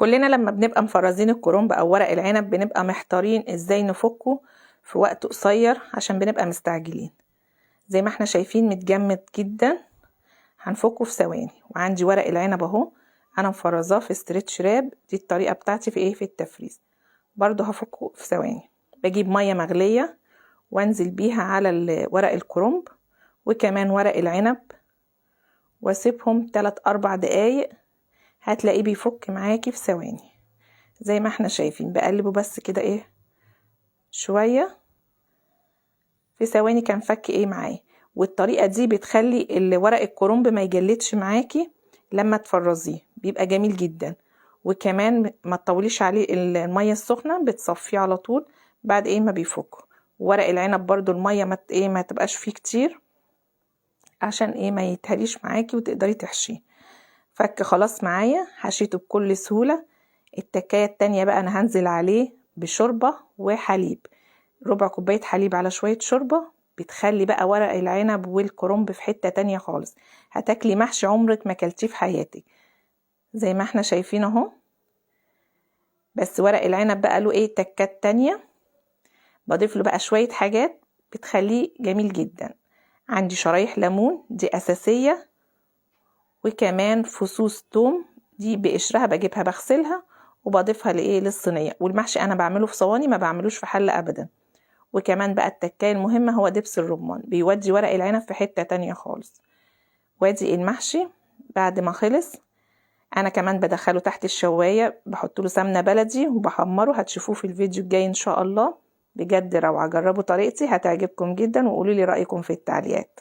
كلنا لما بنبقى مفرزين الكرنب او ورق العنب بنبقى محتارين ازاي نفكه في وقت قصير عشان بنبقى مستعجلين. زي ما احنا شايفين متجمد جدا، هنفكه في ثواني. وعندي ورق العنب اهو انا مفرزاه في ستريتش راب، دي الطريقه بتاعتي في التفريز. برضو هفكه في ثواني. بجيب ميه مغليه وانزل بيها على ورق الكرنب وكمان ورق العنب واسيبهم 3-4 دقايق، هتلاقيه بيفك معاكي في ثواني. زي ما احنا شايفين بقلبه بس كده شويه، في ثواني كان فك معايا. والطريقه دي بتخلي ورق الكرنب ما يجلدش معاكي لما تفرزيه، بيبقى جميل جدا. وكمان ما تطوليش عليه الميه السخنه، بتصفيه على طول بعد ما بيفك. ورق العنب برضو الميه ما تبقاش فيه كتير عشان ما يتهريش معاكي وتقدري تحشيه. فك خلاص معايا، حشيته بكل سهوله. التكايه التانية بقى انا هنزل عليه بشوربه وحليب، ربع كوبايه حليب على شويه شوربه، بتخلي بقى ورق العنب والكرنب في حته تانية خالص. هتاكلي محشي عمرك ما كلتيه في حياتك. زي ما احنا شايفين اهو. بس ورق العنب بقى له تكات تانية، بضيف له بقى شويه حاجات بتخليه جميل جدا. عندي شرايح ليمون دي اساسيه، وكمان فصوص توم دي بقشرها بجيبها بغسلها وبضيفها للصينيه. والمحشي انا بعمله في صواني، ما بعملوش في حله ابدا. وكمان بقى التكايه المهمه هو دبس الرمان، بيودي ورق العنب في حته تانية خالص. وادي المحشي بعد ما خلص. انا كمان بدخله تحت الشوايه، بحط له سمنه بلدي وبحمره. هتشوفوه في الفيديو الجاي ان شاء الله. بجد روعه، جربوا طريقتي هتعجبكم جدا وقولوا لي رايكم في التعليقات.